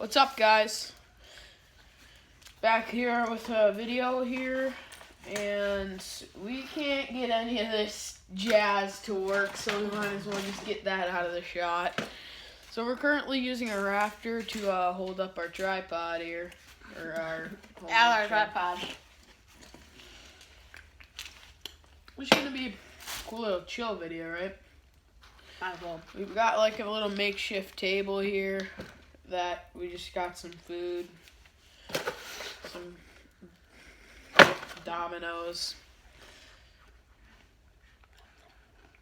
What's up, guys? Back here with a video here, and we can't get any of this jazz to work, so we might as well just get that out of the shot. So we're currently using a rafter to hold up our tripod here, or our tripod. It's gonna be a cool little chill video, right? Might as well. We've got like a little makeshift table here that we just got some food, some dominoes,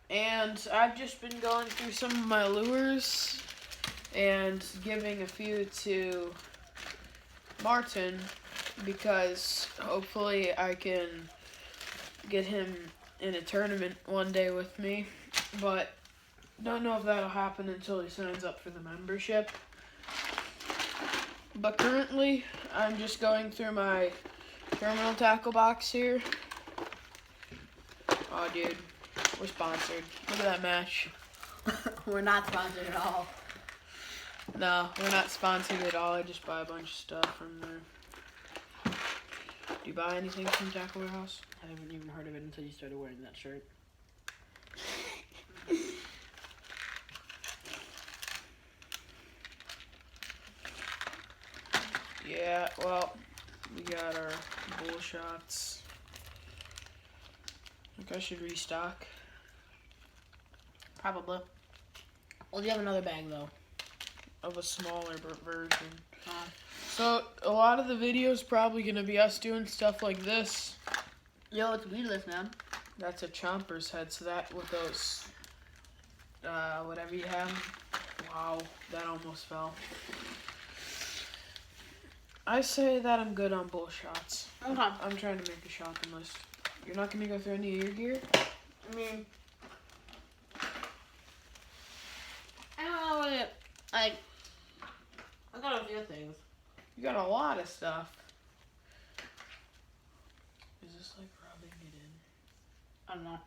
and I've just been going through some of my lures and giving a few to Martin because hopefully I can get him in a tournament one day with me, but don't know if that'll happen until he signs up for the membership. But currently, I'm just going through my terminal tackle box here. Oh, dude, we're sponsored. Look at that match. We're not sponsored at all. No, we're not sponsored at all. I just buy a bunch of stuff from there. Do you buy anything from Tackle Warehouse? I haven't even heard of it until you started wearing that shirt. Yeah, well, we got our bull shots. I think I should restock. Probably. Well, you have another bag, though. Of a smaller version. So, a lot of the video is probably going to be us doing stuff like this. Yo, it's weedless, man. That's a chomper's head, so that with those, whatever you have. Wow, that almost fell. I say that I'm good on bull shots. Okay. I'm trying to make a shopping list. You're not going to go through any of your gear? I mean, I don't know what it, like, I got a few things. You got a lot of stuff. Is this like rubbing it in? I don't know.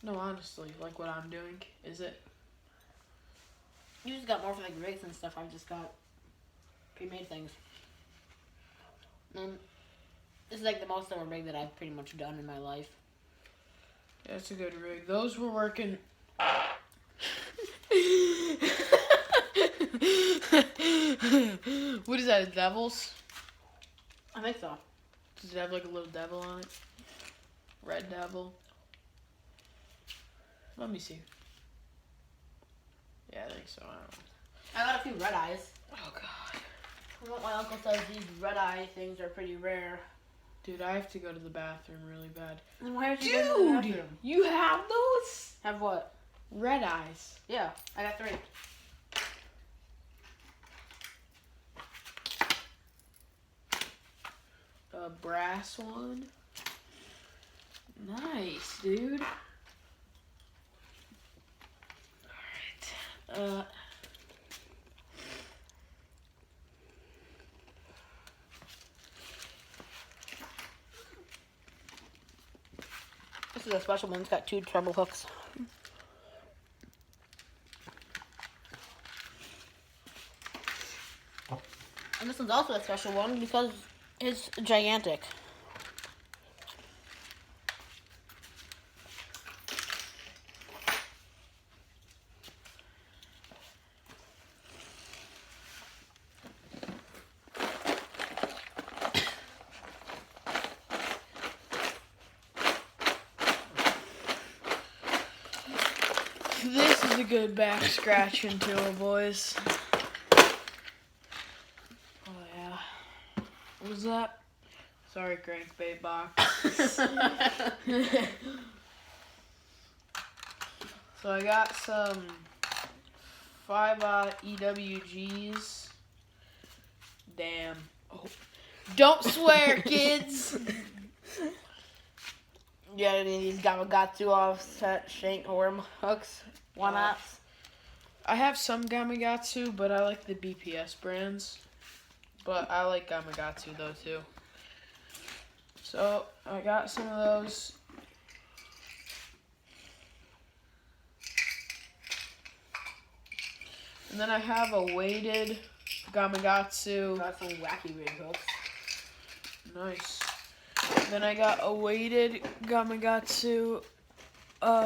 No, honestly, like what I'm doing, is it? You just got more for like rigs and stuff. I've just got pre-made things. And this is like the most of a rig that I've pretty much done in my life. Yeah, it's a good rig. Those were working. What is that, a devil's? I think so. Does it have like a little devil on it? Red devil. Let me see. Yeah, I think so. I don't know. I got a few red eyes. Oh, God. My uncle says these red eye things are pretty rare. Dude, I have to go to the bathroom really bad. Then why aren't you going to the Dude, bathroom? you have those? Have what? Red eyes. Yeah, I got 3. A brass one. Nice, dude. Alright. This is a special one. It's got 2 treble hooks. And this one's also a special one because it's gigantic. This is a good back scratching tool, boys. Oh yeah. What was that? Sorry, crankbait box. So I got some 5/0 EWGs. Damn. Oh. Don't swear, kids. Yeah, these Gamakatsu offset shank worm hooks. Why not? I have some Gamakatsu, but I like the BPS brands. But I like Gamakatsu though too. So I got some of those. And then I have a weighted Gamakatsu. Got some wacky rig hooks. Nice. Then I got a weighted Gamakatsu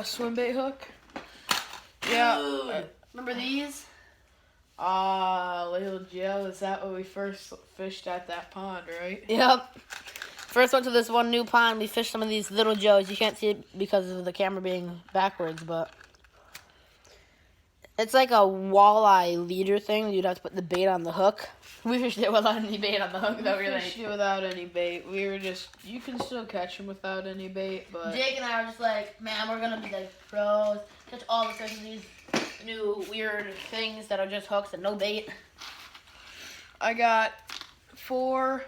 swim bait hook. Yeah. Dude, remember these? Little Joe, is that when we first fished at that pond, right? Yep. First went to this one new pond. We fished some of these little joes. You can't see it because of the camera being backwards, but it's like a walleye leader thing. You'd have to put the bait on the hook. We fished it without any bait on the hook, though. We fished it without any bait. We were just, you can still catch them without any bait, but Jake and I were just like, man, we're gonna be like pros. Catch all the fish in these new weird things that are just hooks and no bait. I got 4-aught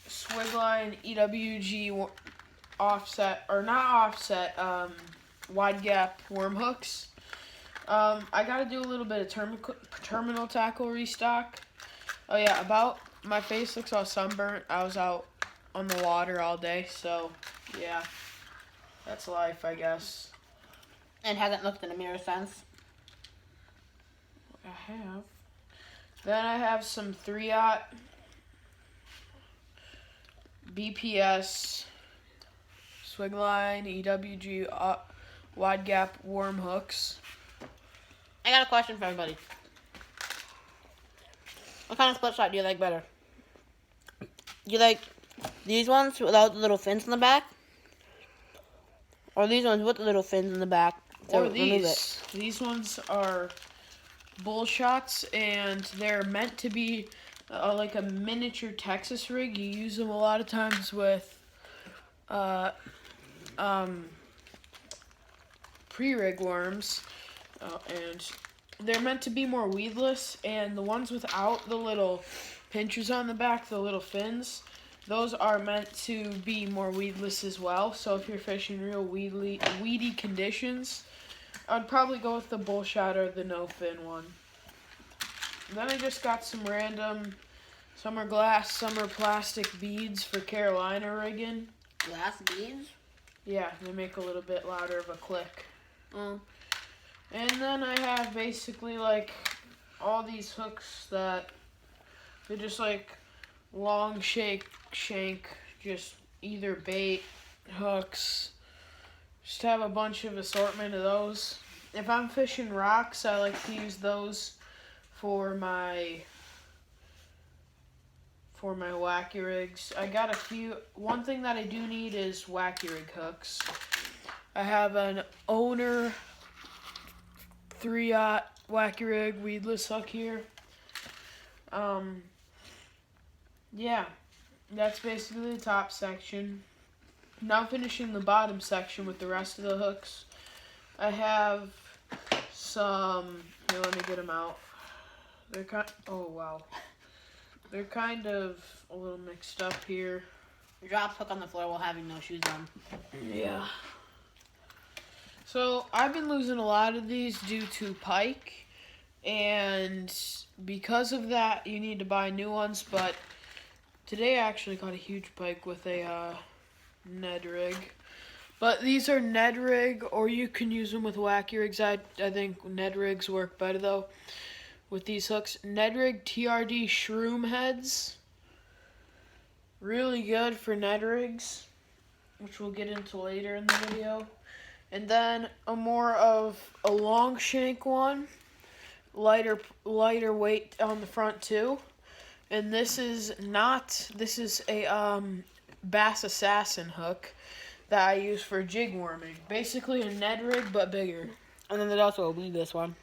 Swigline EWG offset, or not offset, wide gap worm hooks. I got to do a little bit of terminal tackle restock. Oh yeah, my face looks all sunburnt. I was out on the water all day, so yeah, that's life, I guess. And hasn't looked in a mirror since. I have. Then I have some 3-aught BPS Swigline EWG wide gap worm hooks. I got a question for everybody. What kind of split shot do you like better? Do you like these ones without the little fins in the back? Or these ones with the little fins in the back? Or these. These ones are bull shots, and they're meant to be like a miniature Texas rig. You use them a lot of times with pre-rig worms, and they're meant to be more weedless. And the ones without the little pinchers on the back, the little fins, those are meant to be more weedless as well. So if you're fishing real weedy conditions, I'd probably go with the bull shot or the no fin one. Then I just got some random, some are glass, some are plastic beads for Carolina rigging. Glass beads? Yeah, they make a little bit louder of a click. Mm. And then I have basically like all these hooks that they're just like long shank, just either bait, hooks. Just have a bunch of assortment of those. If I'm fishing rocks, I like to use those for my wacky rigs. I got a few. One thing that I do need is wacky rig hooks. I have an Owner 3-aught wacky rig weedless hook here. Yeah, that's basically the top section. Now finishing the bottom section with the rest of the hooks. I have some, here, let me get them out. They're they're kind of a little mixed up here. Drop hook on the floor while having no shoes on. Yeah. So I've been losing a lot of these due to pike, and because of that, you need to buy new ones. But today I actually got a huge pike with a Ned rig. But these are Ned rig, or you can use them with wacky rigs. I think Ned rigs work better though with these hooks. Ned rig TRD shroom heads. Really good for Ned rigs, which we'll get into later in the video. And then a more of a long shank one, lighter weight on the front too. And this is a Bass Assassin hook that I use for jig worming. Basically a Ned rig, but bigger. And then there's also a weedless one.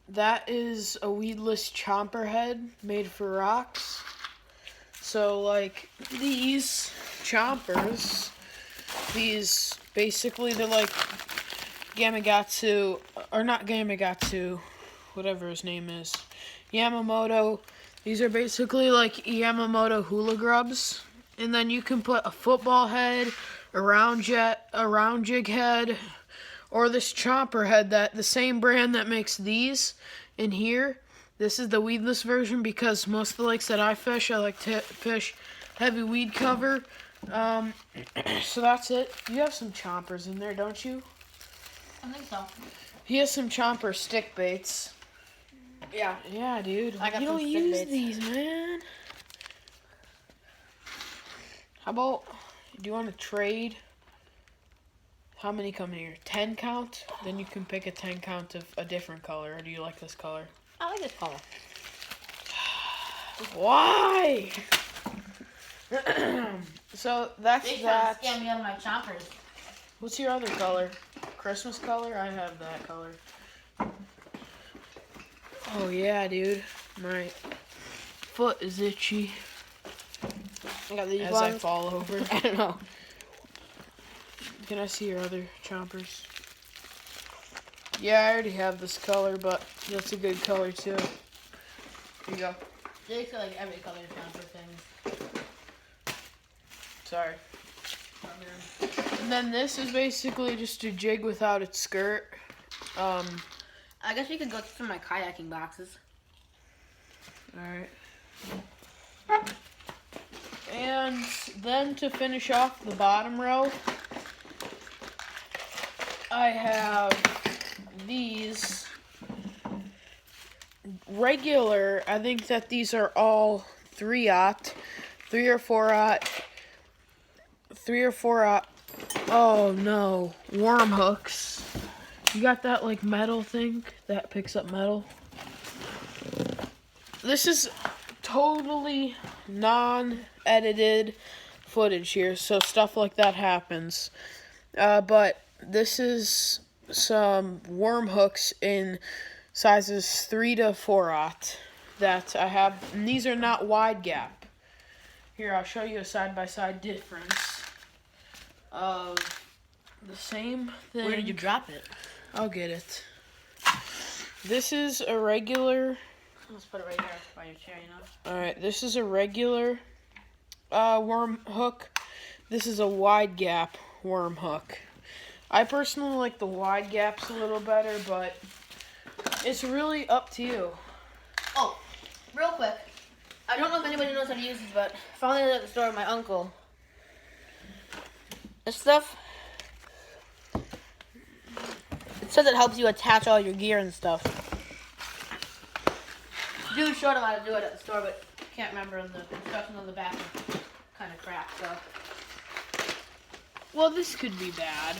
That is a weedless chomper head made for rocks. So like these chompers, these basically they're like Gamakatsu, or not Gamakatsu, whatever his name is, Yamamoto. These are basically like Yamamoto hula grubs. And then you can put a football head, a round jig head, or this chomper head, that the same brand that makes these in here. This is the weedless version because most of the lakes that I fish, I like to fish heavy weed cover. So that's it. You have some chompers in there, don't you? I think so. He has some chomper stick baits. Yeah. Yeah, dude. I got you some don't stick use baits. these, man. How about, do you want to trade? How many come in here? 10 count? Then you can pick a 10 count of a different color. Or do you like this color? I like this color. Why? So that's They trying that. to scam me out of my chompers. What's your other color? Christmas color? I have that color. Oh yeah, dude. My foot is itchy I got these as ones. I fall over. I don't know. Can I see your other chompers? Yeah, I already have this color, but that's a good color too. Here you go. They got like every color chomper thing. Sorry. And then this is basically just a jig without its skirt. I guess we could go through my kayaking boxes. Alright. And then to finish off the bottom row, I have these regular, I think that these are all 3/0, 3 or 4/0, 3 or 4/0, oh no, worm hooks. You got that like metal thing that picks up metal? This is totally non-edited footage here, so stuff like that happens. But this is some worm hooks in sizes 3 to 4/0 that I have, and these are not wide gap. Here, I'll show you a side-by-side difference of the same thing. Where did you drop it? I'll get it. This is a regular. Let's put it right here by your chair, you know? Alright, this is a regular worm hook. This is a wide gap worm hook. I personally like the wide gaps a little better, but it's really up to you. Oh, real quick. I don't know if anybody knows how to use this, but I found it at the store with my uncle. This stuff, it says it helps you attach all your gear and stuff. Dude showed him how to do it at the store, but can't remember, and the instructions on the back are kind of crap, so. Well, this could be bad.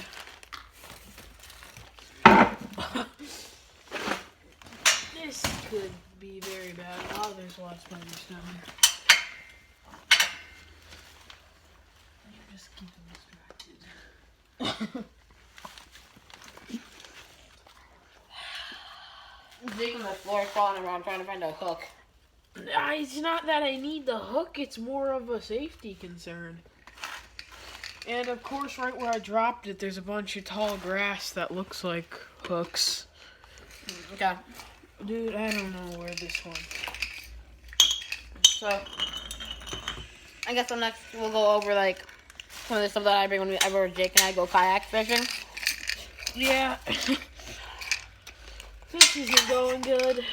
This could be very bad. Oh, there's a lot of spiders down here. You're just keeping distracted. Digging the floor, crawling around, trying to find a hook. It's not that I need the hook, it's more of a safety concern. And of course, right where I dropped it, there's a bunch of tall grass that looks like hooks. Okay. Dude, I don't know where this went. So, I guess next we'll go over, like, some of the stuff that I bring whenever Jake and I go kayak fishing. Yeah. This isn't going good.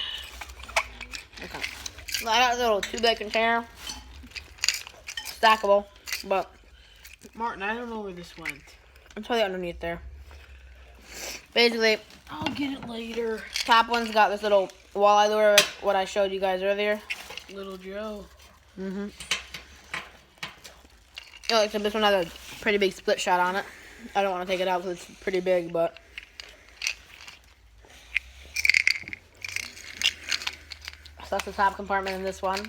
Okay. Well, I got a little 2-bag container. Stackable, but Martin, I don't know where this went. I'll tell you underneath there. Basically, I'll get it later. top one's got this little walleye lure, what I showed you guys earlier. Little Joe. Mm-hmm. Oh, except this one has a pretty big split shot on it. I don't want to take it out because it's pretty big, but. So that's the top compartment in this one.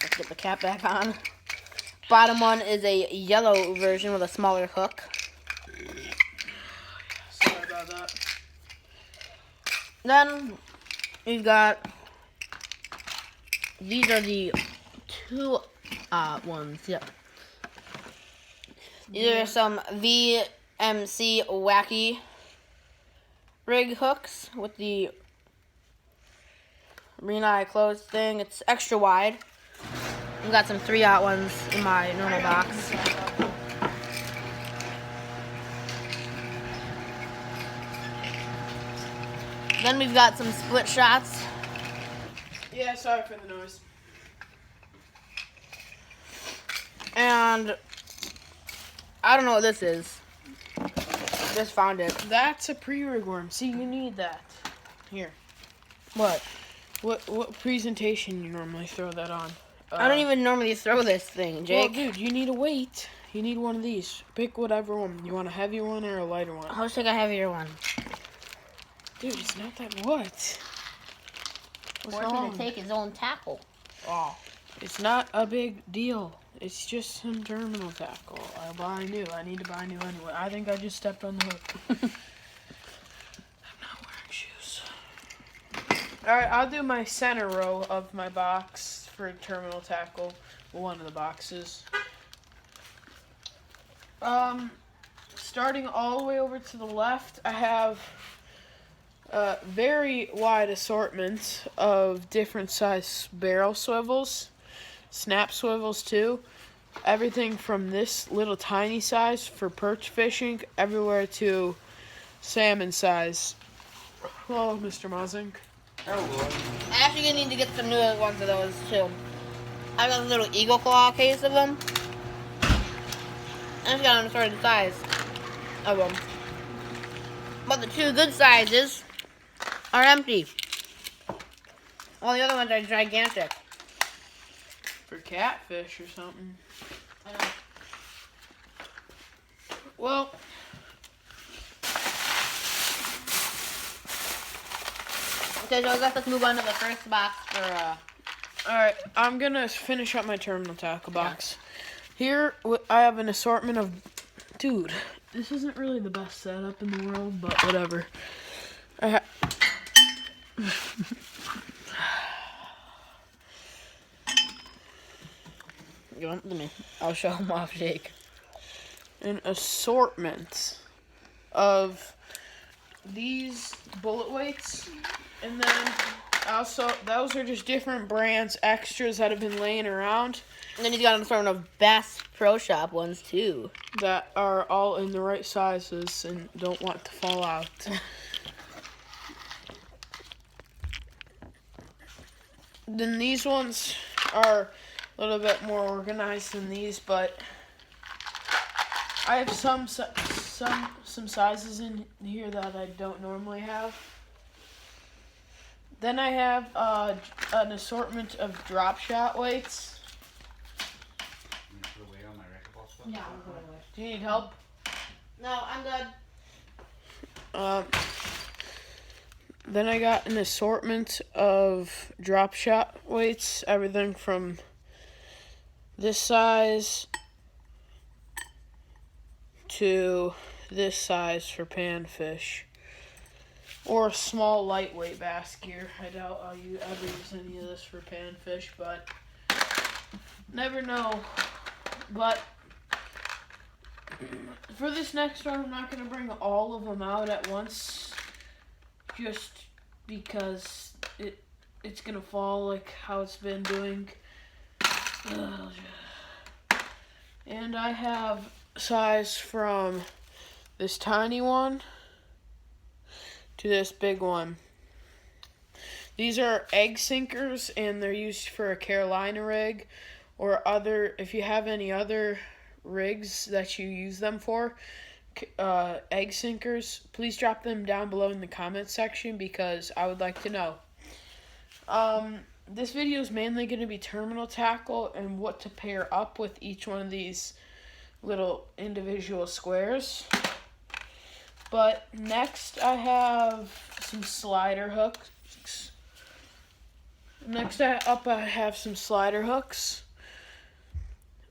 Let's get the cap back on. Bottom one is a yellow version with a smaller hook. Sorry about that. Then we've got, these are the 2 ones, yep. These are some VMC Wacky rig hooks with the green eye closed thing. It's extra wide. I've got some 3/0 ones in my normal box. Then we've got some split shots. Yeah, sorry for the noise. And I don't know what this is. Just found it. That's a pre-rig worm. See, you need that. Here. What? What presentation you normally throw that on? I don't even normally throw this thing, Jake. Well, dude, you need a weight. You need one of these. Pick whatever one. You want a heavy one or a lighter one? I'll take a heavier one. Dude, it's not that what? What's Or wrong? gonna take his own tackle. Oh, it's not a big deal. It's just some terminal tackle. I'll buy new. I need to buy new anyway. I think I just stepped on the hook. I'm not wearing shoes. Alright, I'll do my center row of my box for terminal tackle. One of the boxes. Starting all the way over to the left, I have a very wide assortment of different size barrel swivels, snap swivels too. Everything from this little tiny size for perch fishing, everywhere to salmon size. Hello, Mr. Mozink. Oh, I actually need to get some new ones of those too. I got a little Eagle Claw case of them. I just got an assorted size of them. But the two good sizes are empty. All the other ones are gigantic. For catfish or something. I know. Well, Okay, so let's move on to the first box for, alright, I'm gonna finish up my terminal tackle box. Here, I have an assortment of... Dude, this isn't really the best setup in the world, but whatever. let me, I'll show them off, Jake. An assortment of these bullet weights, and then also those are just different brands, extras that have been laying around. And then he's got an assortment of Bass Pro Shop ones too. That are all in the right sizes and don't want to fall out. Then these ones are a little bit more organized than these, but I have some sizes in here that I don't normally have. Then I have an assortment of drop shot weights. Yeah, I'm good away. Do you need help? No, I'm good. Then I got an assortment of drop shot weights, everything from this size to this size for panfish. Or small lightweight bass gear. I doubt I'll ever use any of this for panfish, but never know. But for this next one, I'm not going to bring all of them out at once, just because it's going to fall like how it's been doing. And I have size from this tiny one to this big one. These are egg sinkers, and they're used for a Carolina rig or other, if you have any other rigs that you use them for, egg sinkers, please drop them down below in the comments section because I would like to know. This video is mainly going to be terminal tackle and what to pair up with each one of these little individual squares. But next I have some slider hooks. Next up I have some slider hooks.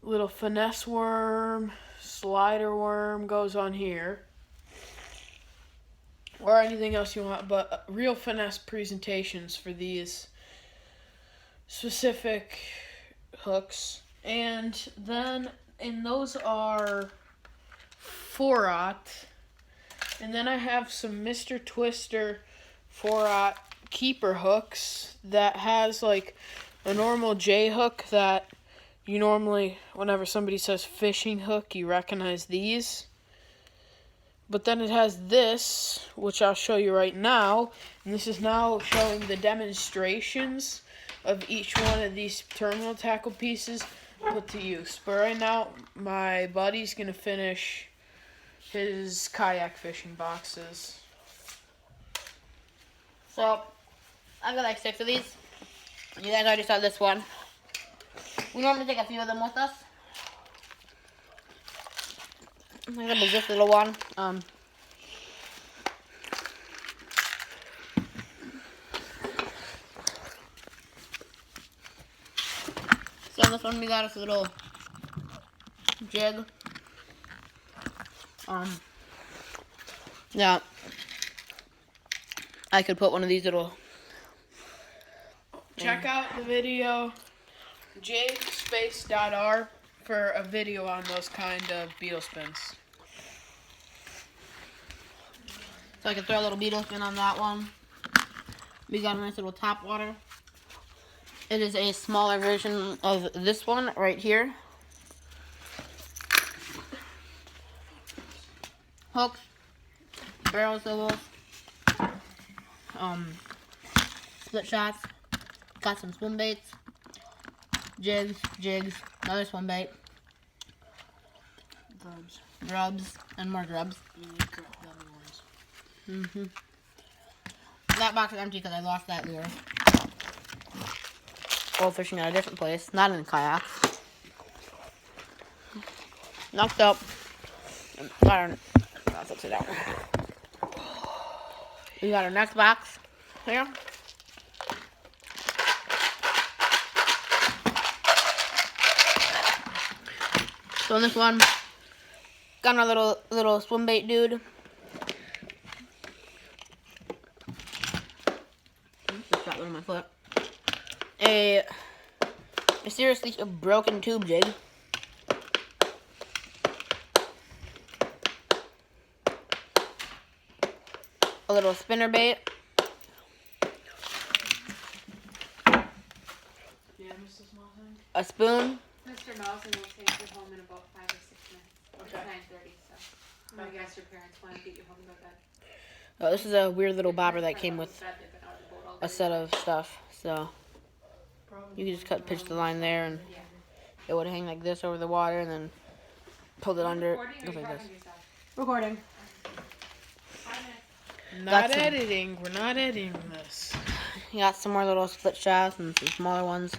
Little finesse worm, slider worm goes on here. Or anything else you want, but real finesse presentations for these specific hooks. And then, and those are 4/0. And then I have some Mr. Twister 4/0 keeper hooks that has like a normal J hook that you normally, whenever somebody says fishing hook, you recognize these. But then it has this, which I'll show you right now. And this is now showing the demonstrations of each one of these terminal tackle pieces put to use. But right now, my buddy's going to finish his kayak fishing boxes. So, I've got like 6 of these. You guys already saw this one. We normally take a few of them with us. I got this little one. So on this one we got us a little jig. Yeah. I could put one of these little. Check out the video jspace.r for a video on those kind of beetle spins. So I can throw a little beetle spin on that one. We got a nice little tap water. It is a smaller version of this one right here. Hooks, barrel swivels, split shots. Got some swim baits, jigs, another swim bait, grubs, and more grubs. That box is empty because I lost that lure. While fishing at a different place, not in a kayak. Knocked up. That's upside down. We got our next box here. So in this one, got another little swim bait dude. Just got one on my foot. A seriously broken tube jig. A little spinner bait. Yeah, Mr. Small thing. A spoon. Mr. Melson will take you home in about 5 or 6 minutes. Okay. It's 9:30, so I guess your parents want to get you home to bed. Oh, this is a weird little bobber that came with a set of stuff. So you can just pitch the line there, and it would hang like this over the water, and then pull it under. Goes like this. Recording. Not editing. We're not editing this. You got some more little split shots and some smaller ones.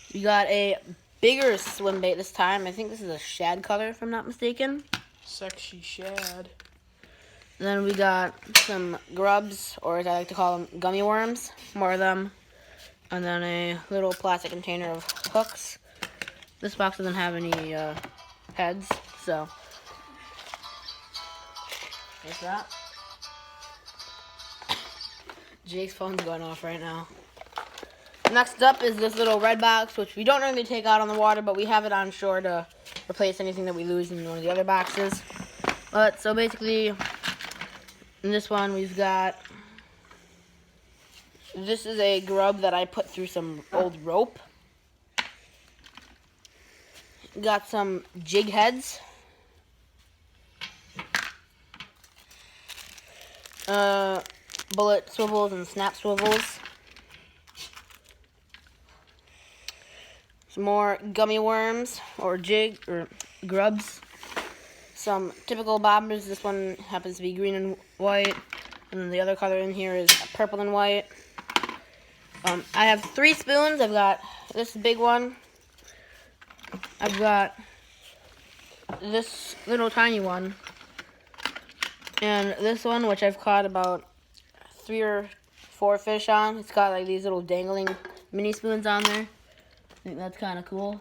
You got a bigger swim bait this time. I think this is a shad color, if I'm not mistaken. Sexy shad. And then we got some grubs, or as I like to call them, gummy worms. More of them. And then a little plastic container of hooks. This box doesn't have any heads, so there's that. Jake's phone's going off right now. Next up is this little red box, which we don't really take out on the water, but we have it on shore to replace anything that we lose in one of the other boxes. But so basically, in this one we've got, this is a grub that I put through some old rope. Got some jig heads. Bullet swivels and snap swivels. Some more gummy worms or grubs. Some typical bobbers. This one happens to be green and white. And then the other color in here is purple and white. I have 3 spoons. I've got this big one. I've got this little tiny one. And this one, which I've caught about 3 or 4 fish on. It's got like these little dangling mini spoons on there. I think that's kind of cool.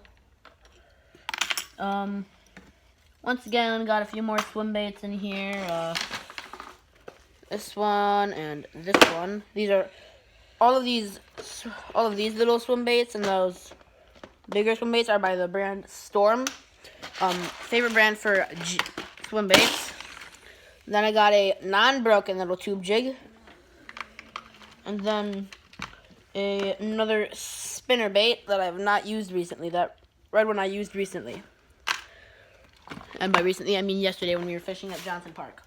Once again, got a few more swim baits in here. This one and this one. These are all of these little swim baits, and those bigger swim baits are by the brand Storm. Favorite brand for swim baits. Then I got a non-broken little tube jig, and then another spinner bait that I have not used recently. That red one I used recently. And by recently, I mean yesterday when we were fishing at Johnson Park.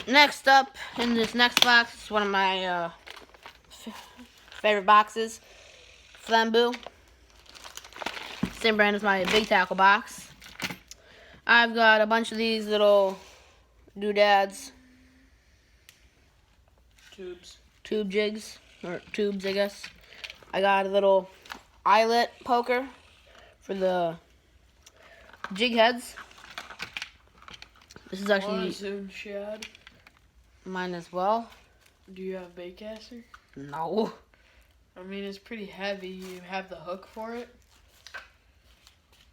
Next up, in this next box, is one of my favorite boxes. Flambeau. Same brand as my big tackle box. I've got a bunch of these little doodads. Tubes. tube jigs, or tubes, I guess. I got a little eyelet poker for the jig heads. This is Want actually to zoom shad? mine as well. Do you have baitcaster? No. I mean, it's pretty heavy. You have the hook for it.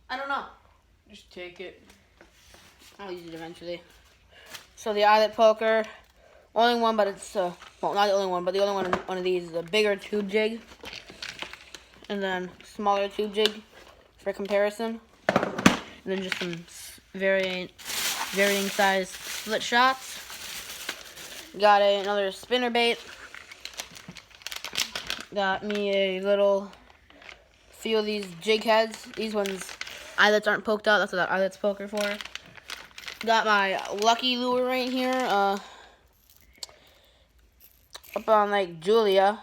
I don't know. Just take it. I'll use it eventually. So the eyelet poker, only one, but it's well, not the only one, but the only one of these is a bigger tube jig, and then smaller tube jig for comparison, and then just some varying size split shots. Got another spinner bait. Got me a little few of these jig heads. These ones eyelets aren't poked out. That's what that eyelet's poker for. Got my lucky lure right here. Up on Lake Julia.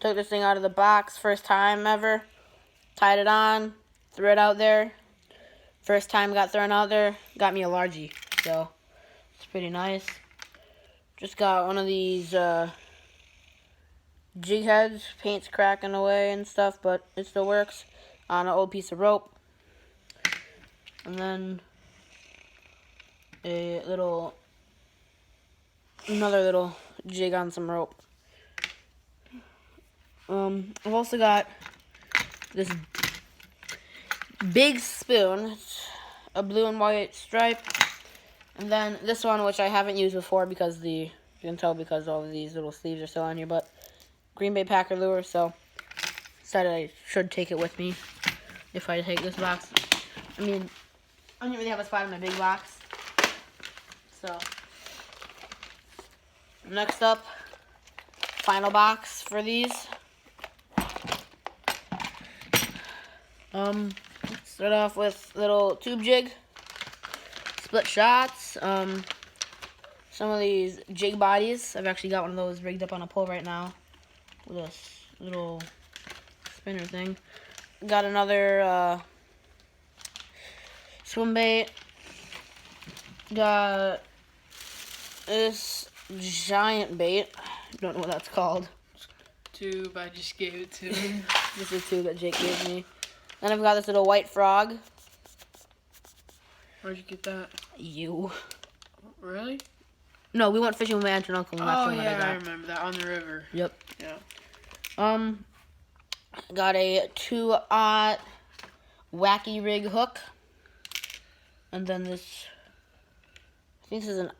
Took this thing out of the box, first time ever. Tied it on, threw it out there. First time got thrown out there, got me a largie. So it's pretty nice. Just got one of these jig heads. Paint's cracking away and stuff, but it still works. On an old piece of rope. And then another little jig on some rope. I've also got this big spoon. It's a blue and white stripe. And then this one, which I haven't used before because you can tell because all of these little sleeves are still on here, but Green Bay Packer lure, so decided I should take it with me if I take this box. I mean, I don't really have a spot in my big box. So, next up, final box for these. Let's start off with little tube jig, split shots, some of these jig bodies. I've actually got one of those rigged up on a pole right now with a little spinner thing. Got another swim bait. Got this giant bait. Don't know what that's called. Tube, I just gave it to him. This is a tube that Jake gave me. Then I've got this little white frog. Where'd you get that? You. Really? No, we went fishing with my aunt and uncle. And that's Oh, the one that yeah, I got. remember that. On the river. Yep. Yeah. Got a 2-aught wacky rig hook. And then this, I think this is an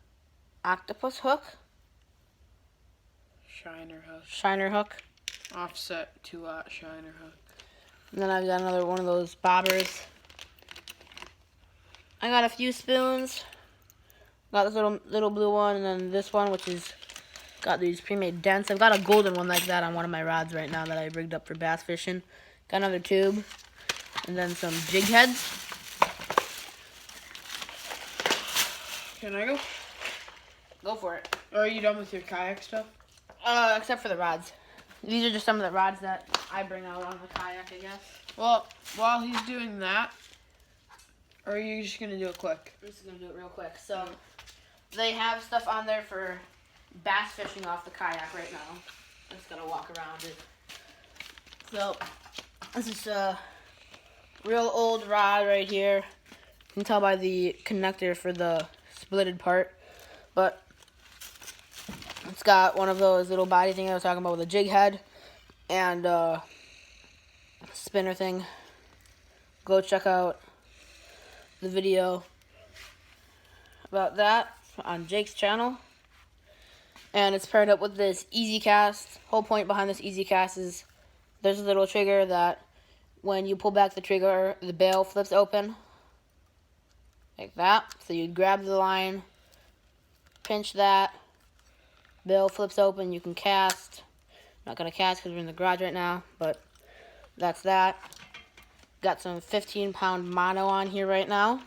octopus hook. Shiner hook. Shiner hook. Offset 2-aught shiner hook. And then I've got another one of those bobbers. I got a few spoons. Got this little blue one, and then this one, which is got these pre-made dents. I've got a golden one like that on one of my rods right now that I rigged up for bass fishing. Got another tube, and then some jig heads. Can I go? Go for it. Or are you done with your kayak stuff? Except for the rods. These are just some of the rods that I bring out on the kayak, I guess. Well, while he's doing that, or are you just going to do it quick? I'm just going to do it real quick. So, they have stuff on there for bass fishing off the kayak right now. I'm just going to walk around it. So, this is a real old rod right here. You can tell by the connector for the splitted part. But it's got one of those little body things I was talking about with a jig head and spinner thing. Go check out the video about that on Jake's channel. And it's paired up with this Easy Cast. Whole point behind this Easy Cast is there's a little trigger that when you pull back the trigger, the bail flips open. Like that. So you grab the line, pinch that, bail flips open, you can cast. Not going to cast because we're in the garage right now, but that's that. Got some 15-pound mono on here right now.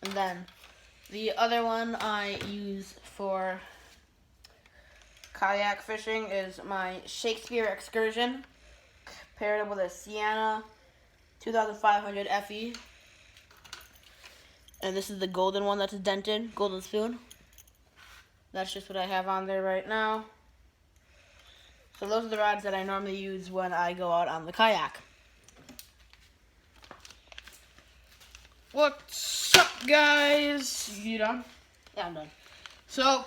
And then the other one I use for kayak fishing is my Shakespeare Excursion. Paired up with a Sienna 2500 FE. And this is the golden one that's dented, golden spoon. That's just what I have on there right now. So those are the rods that I normally use when I go out on the kayak. What's up, guys? You done? Yeah, I'm done. So,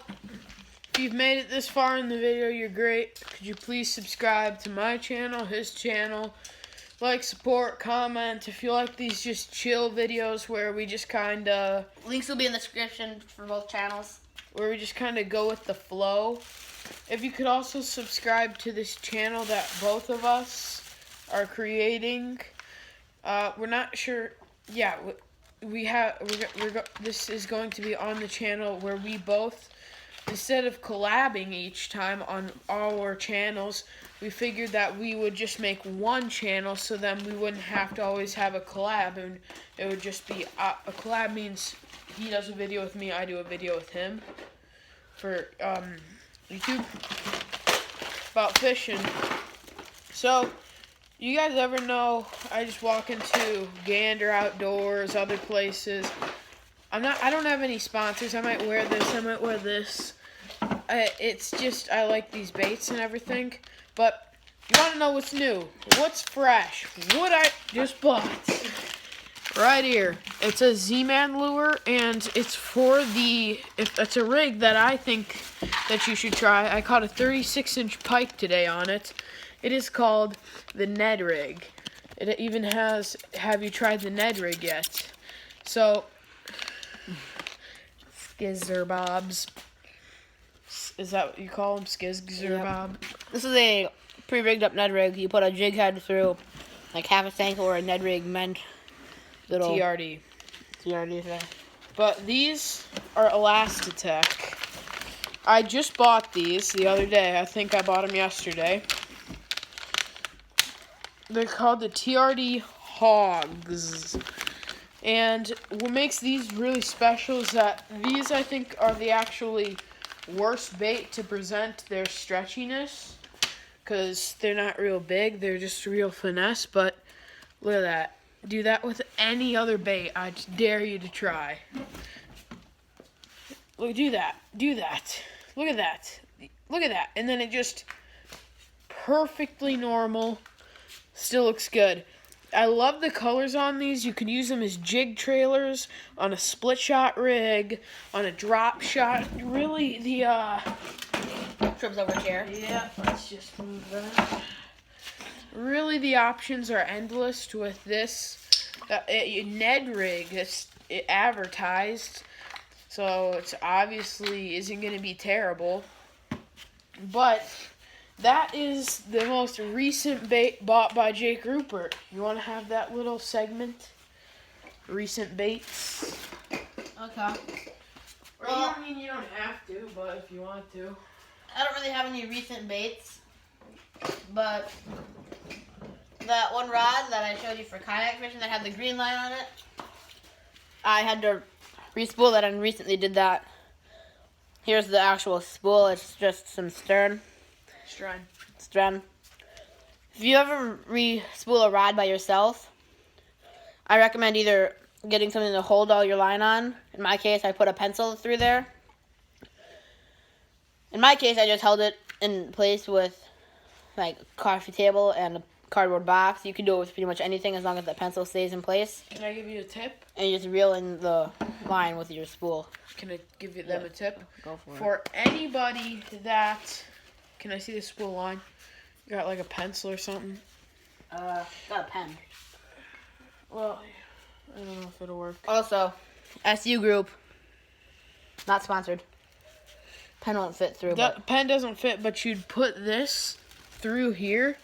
if you've made it this far in the video, you're great. Could you please subscribe to my channel, his channel, like, support, comment. If you like these just chill videos where we just kind of... Links will be in the description for both channels. Where we just kind of go with the flow. If you could also subscribe to this channel that both of us are creating. We're not sure. Yeah, this is going to be on the channel where we both, instead of collabing each time on our channels, we figured that we would just make one channel so then we wouldn't have to always have a collab, and it would just be a collab means he does a video with me, I do a video with him for YouTube about fishing. So, you guys ever know, I just walk into Gander Outdoors, other places. I don't have any sponsors. I might wear this, I might wear this. It's just, I like these baits and everything. But, you want to know what's new? What's fresh? What I just bought. Right here. It's a Z-Man lure, and it's for it's a rig that I think that you should try. I caught a 36-inch pike today on it. It is called the Ned rig. It even has, have you tried the Ned rig yet? So, skizzer bobs. Is that what you call them? Skizzer bob? This is a pre-rigged up Ned rig. You put a jig head through like half a tank or a Ned rig meant little TRD. TRD. But these are Elastic. I just bought these the other day. I think I bought them yesterday. They're called the TRD Hogs. And what makes these really special is that these, I think, are the actually worst bait to present their stretchiness. Because they're not real big. They're just real finesse. But look at that. Do that with any other bait. I just dare you to try. Look, do that. Do that. Look at that. Look at that. And then it just perfectly normal. Still looks good. I love the colors on these. You can use them as jig trailers, on a split shot rig, on a drop shot. Really, the Trips over chair. yeah, let's just move that. Really, the options are endless with this Ned rig. It's advertised, so it's obviously isn't going to be terrible. But that is the most recent bait bought by Jake Rupert. You want to have that little segment? Recent baits. Okay. Well, I mean, you don't have to, but if you want to. I don't really have any recent baits, but that one rod that I showed you for kayak fishing that had the green line on it, I had to re-spool that and recently did that. Here's the actual spool. It's just some stern. Stern. If you ever re-spool a rod by yourself, I recommend either getting something to hold all your line on. In my case, I put a pencil through there. In my case, I just held it in place with like a coffee table and a cardboard box. You can do it with pretty much anything as long as the pencil stays in place. Can I give you a tip? And you just reel in the line with your spool. Can I give them a tip? Go for it. For anybody that... Can I see the spool line? You got like a pencil or something? Got a pen. Well, I don't know if it'll work. Also, SU group. Not sponsored. Pen won't fit through. The pen doesn't fit, but you'd put this through here,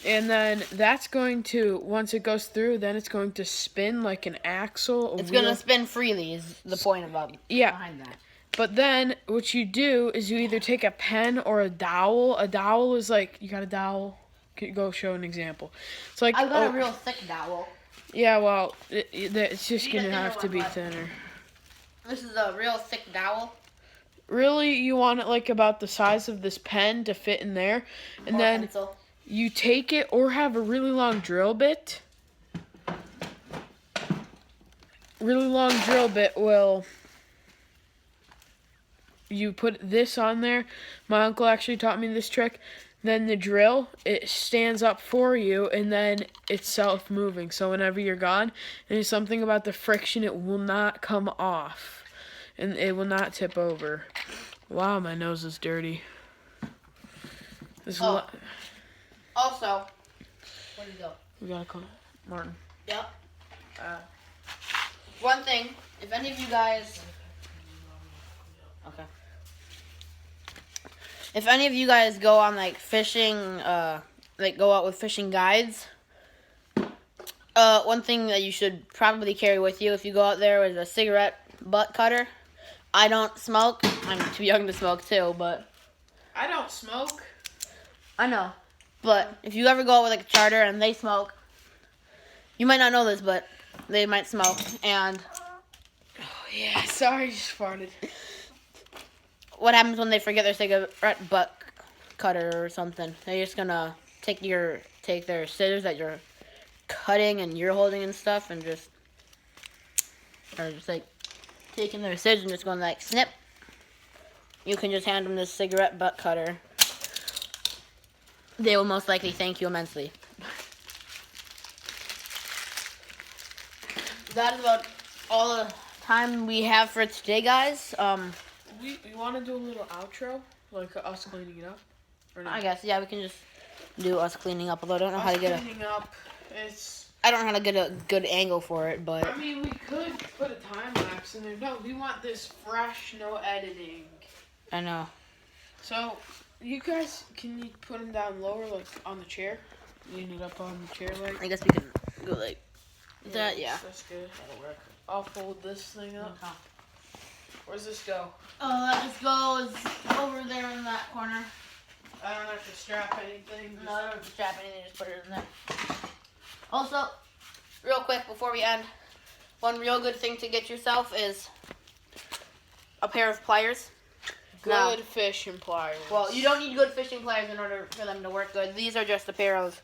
and then that's going to, once it goes through, then it's going to spin like an axle. It's going to spin freely is the point about behind that. But then what you do is you either take a pen or a dowel. A dowel is like, you got a dowel? Go show an example. It's like I've got a real thick dowel. Yeah, well, it's just going to have to be thinner. This is a real thick dowel. Really, you want it like about the size of this pen to fit in there. And then pencil. You take it or have a really long drill bit. Really long drill bit will you put this on there. My uncle actually taught me this trick. Then the drill, it stands up for you, and then it's self-moving. So whenever you're gone, and there's something about the friction, it will not come off, and it will not tip over. Wow, my nose is dirty. This Oh. Also, where'd you go? we gotta call Martin. Yep. One thing, if any of you guys... Okay. If any of you guys go on, like, fishing, go out with fishing guides, one thing that you should probably carry with you if you go out there is a cigarette butt cutter. I don't smoke. I'm too young to smoke, too, but... I don't smoke. I know. But if you ever go out with, like, a charter and they smoke, you might not know this, but they might smoke, and... Oh, yeah, sorry, I just farted. What happens when they forget their cigarette butt cutter or something? They're just gonna take their scissors that you're cutting and you're holding and stuff, and just like taking their scissors and just going like snip. You can just hand them this cigarette butt cutter. They will most likely thank you immensely. That is about all the time we have for today, guys. We want to do a little outro, like us cleaning it up, or not? I guess, yeah, we can just do us cleaning up. Although I don't know how to get cleaning up. It's. I don't know how to get a good angle for it, but I mean, we could put a time lapse in there. No, we want this fresh, no editing. I know. So, you guys, can you put them down lower, like on the chair? Lean it up on the chair, like. I guess we can go like that. Yeah, That's good. That'll work. I'll fold this thing up. Where's this go? Oh, that just goes over there in that corner. I don't have to strap anything. No, I don't have to strap anything. Just put it in there. Also, real quick before we end, one real good thing to get yourself is a pair of pliers. Good Now, fishing pliers. well, you don't need good fishing pliers in order for them to work good. These are just a pair of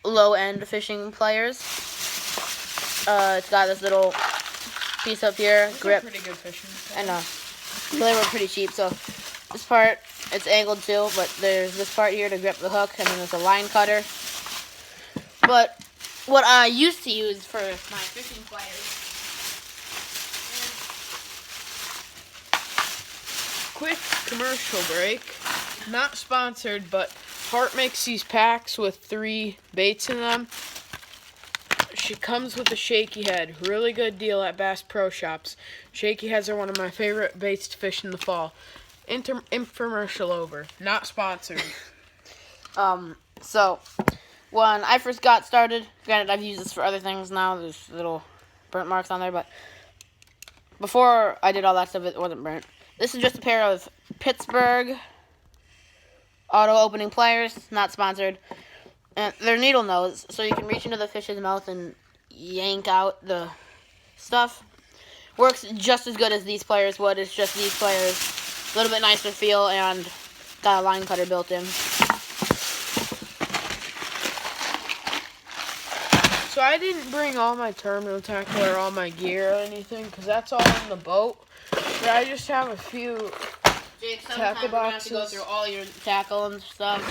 low-end fishing pliers. It's got this little piece up here, Those grip. are pretty good fishing I know. They were pretty cheap, so this part, it's angled too, but there's this part here to grip the hook, and then there's a line cutter. But what I used to use for my fishing pliers is... Quick commercial break. Not sponsored, but Hart makes these packs with 3 baits in them. She comes with a shaky head. Really good deal at Bass Pro Shops. Shaky heads are one of my favorite baits to fish in the fall. Infomercial over. Not sponsored. So, when I first got started, granted I've used this for other things now, there's little burnt marks on there, but before I did all that stuff, it wasn't burnt. This is just a pair of Pittsburgh auto opening pliers, not sponsored. And they're needle nose, so you can reach into the fish's mouth and yank out the stuff. Works just as good as these pliers would. It's just these pliers, a little bit nicer feel, and got a line cutter built in. So I didn't bring all my terminal tackle or all my gear or anything, because that's all in the boat. But I just have a few, Jake, Tackle sometime we're gonna have to go boxes. through all your tackle and stuff.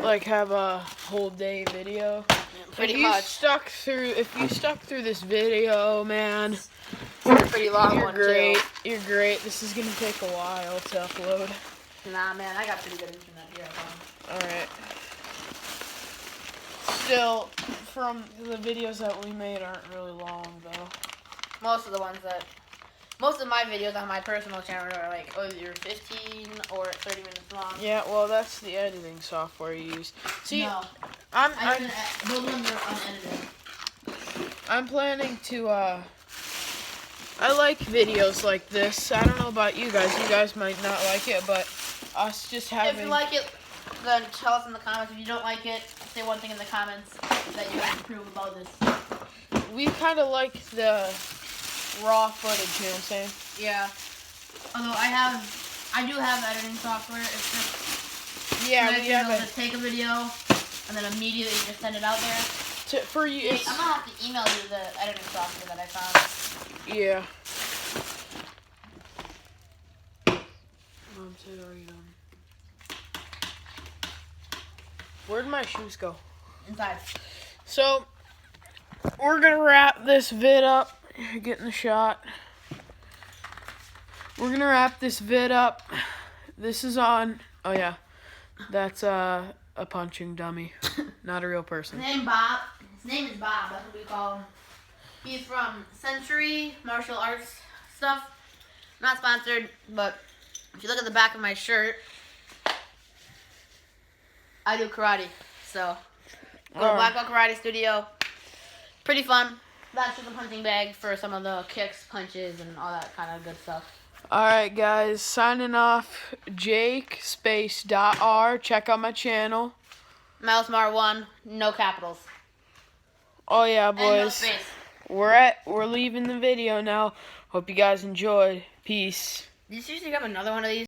like, have a whole day video. Pretty If you much. stuck through this video, man, It's a pretty long you're one, great. too. You're great. This is gonna take a while to upload. Nah, man, I got pretty good internet here. Alright. Still, from the videos that we made aren't really long, though. Most of my videos on my personal channel are like, either 15 or 30 minutes long. Yeah, well, that's the editing software you use. See, No, I'm those ones are unedited. I'm planning to, I like videos like this. I don't know about you guys. You guys might not like it, but us just having... If you like it, then tell us in the comments. If you don't like it, say one thing in the comments that you can improve about this. We kind of like the raw footage, you know what I'm saying? Yeah. Although I do have editing software. It's just Yeah, nice we to have be able a... to take a video and then immediately just send it out there. For you, Hey, it's... I'm gonna have to email you the editing software that I found. Yeah. to read them. Where'd my shoes go? Inside. So, we're gonna wrap this vid up. Getting the shot. We're gonna wrap this vid up. This is on. Oh yeah, that's a punching dummy, not a real person. His name Bob. His name is Bob. That's what we call him. He's from Century Martial Arts stuff. Not sponsored, but if you look at the back of my shirt, I do karate. So go to Black Belt Karate Studio. Pretty fun. That's just a punching bag for some of the kicks, punches, and all that kind of good stuff. Alright guys, signing off. Jake space.r. Check out my channel. Milesmart1, no capitals. Oh yeah, And no boys. space. We're leaving the video now. Hope you guys enjoyed. Peace. Did you seriously grab another one of these?